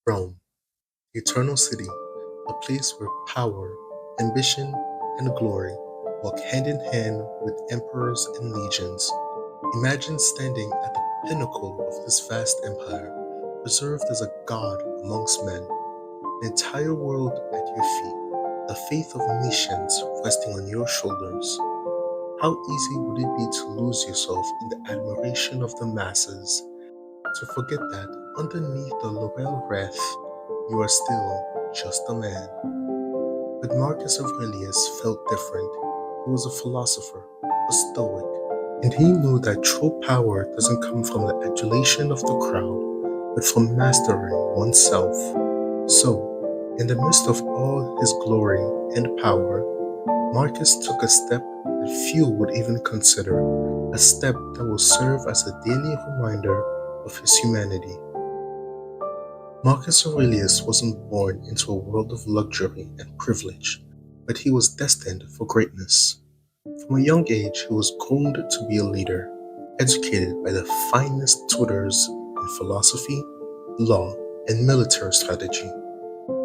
Rome, the eternal city, a place where power, ambition, and glory walk hand in hand with emperors and legions. Imagine standing at the pinnacle of this vast empire, preserved as a god amongst men, the entire world at your feet, the faith of nations resting on your shoulders. How easy would it be to lose yourself in the admiration of the masses, to forget that underneath the laurel wreath, you are still just a man? But Marcus Aurelius felt different. He was a philosopher, a Stoic, and he knew that true power doesn't come from the adulation of the crowd, but from mastering oneself. So, in the midst of all his glory and power, Marcus took a step that few would even consider, a step that will serve as a daily reminder of his humanity. Marcus Aurelius wasn't born into a world of luxury and privilege, but he was destined for greatness. From a young age, he was groomed to be a leader, educated by the finest tutors in philosophy, law, and military strategy.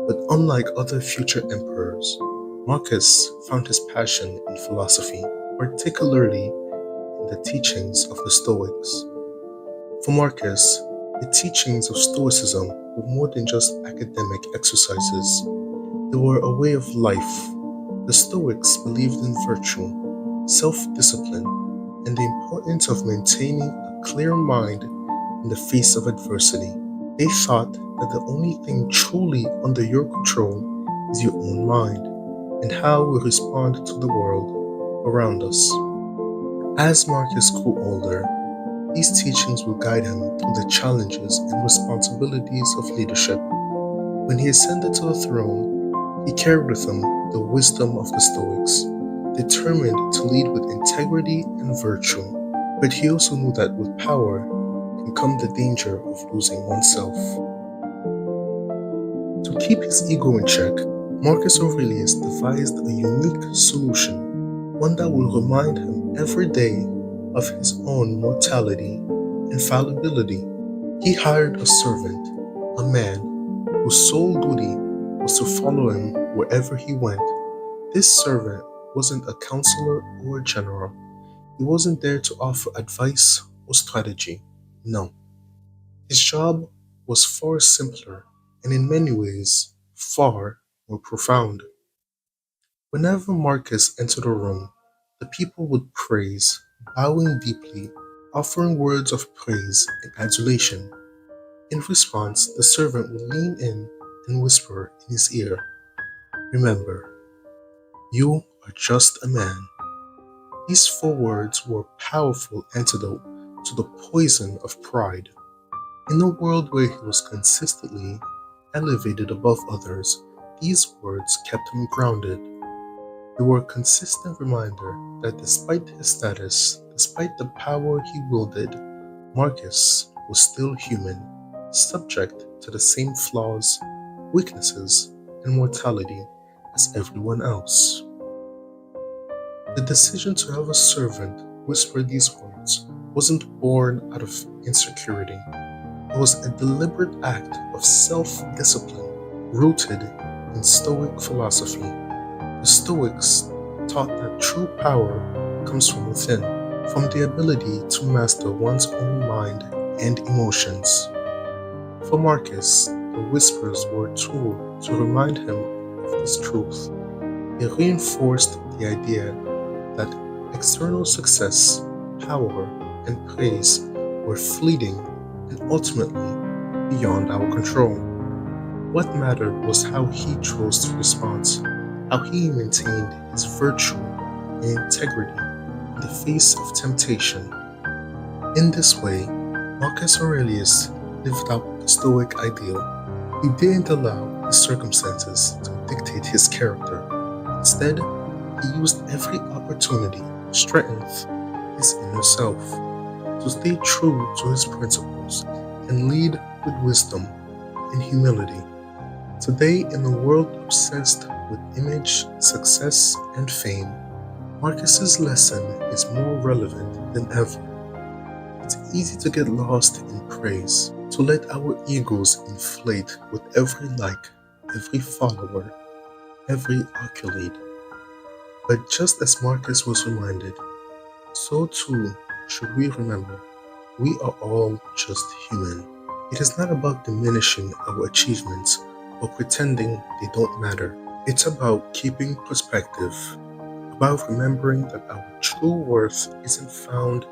But unlike other future emperors, Marcus found his passion in philosophy, particularly in the teachings of the Stoics. For Marcus, the teachings of Stoicism were more than just academic exercises. They were a way of life. The Stoics believed in virtue, self-discipline, and the importance of maintaining a clear mind in the face of adversity. They thought that the only thing truly under your control is your own mind and how we respond to the world around us. As Marcus grew older, these teachings would guide him through the challenges and responsibilities of leadership. When he ascended to the throne, he carried with him the wisdom of the Stoics, determined to lead with integrity and virtue. But he also knew that with power can come the danger of losing oneself. To keep his ego in check, Marcus Aurelius devised a unique solution, one that will remind him every day of his own mortality and fallibility. He hired a servant, a man whose sole duty was to follow him wherever he went. This servant wasn't a counselor or a general. He wasn't there to offer advice or strategy. No. His job was far simpler and in many ways far more profound. Whenever Marcus entered a room, the people would praise, bowing deeply, offering words of praise and adulation. In response, the servant would lean in and whisper in his ear, "Remember, you are just a man." These four words were a powerful antidote to the poison of pride. In a world where he was consistently elevated above others, these words kept him grounded. They were a consistent reminder that despite his status, despite the power he wielded, Marcus was still human, subject to the same flaws, weaknesses, and mortality as everyone else. The decision to have a servant whisper these words wasn't born out of insecurity. It was a deliberate act of self-discipline rooted in Stoic philosophy. The Stoics taught that true power comes from within, from the ability to master one's own mind and emotions. For Marcus, the whispers were a tool to remind him of this truth. They reinforced the idea that external success, power, and praise were fleeting and ultimately beyond our control. What mattered was how he chose to respond, how he maintained his virtue and integrity in the face of temptation. In this way, Marcus Aurelius lived out the Stoic ideal. He didn't allow his circumstances to dictate his character. Instead, he used every opportunity to strengthen his inner self, to stay true to his principles, and lead with wisdom and humility. Today, in a world obsessed with image, success, and fame, Marcus's lesson is more relevant than ever. It's easy to get lost in praise, to let our egos inflate with every like, every follower, every accolade. But just as Marcus was reminded, so too should we remember we are all just human. It is not about diminishing our achievements or pretending they don't matter. It's about keeping perspective, about remembering that our true worth isn't found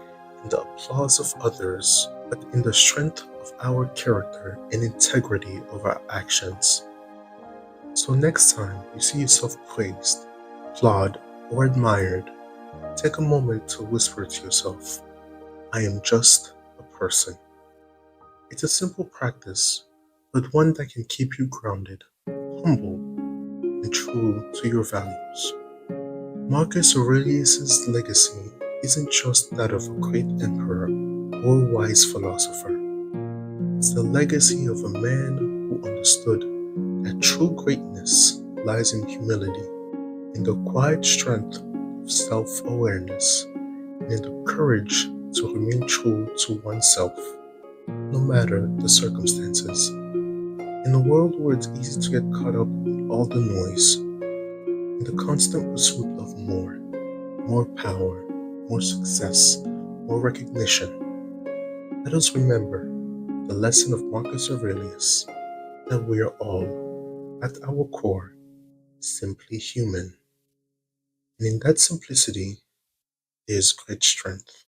in the applause of others, but in the strength of our character and integrity of our actions. So next time you see yourself praised, applauded, or admired, take a moment to whisper to yourself, I am just a person. It's a simple practice, but one that can keep you grounded, humble, and true to your values. Marcus Aurelius's legacy isn't just that of a great emperor or wise philosopher. It's the legacy of a man who understood that true greatness lies in humility, in the quiet strength of self-awareness, and in the courage to remain true to oneself, no matter the circumstances. In a world where it's easy to get caught up in all the noise, in the constant pursuit of more power, more success, more recognition, let us remember the lesson of Marcus Aurelius that we are all, at our core, simply human. And in that simplicity, there is great strength.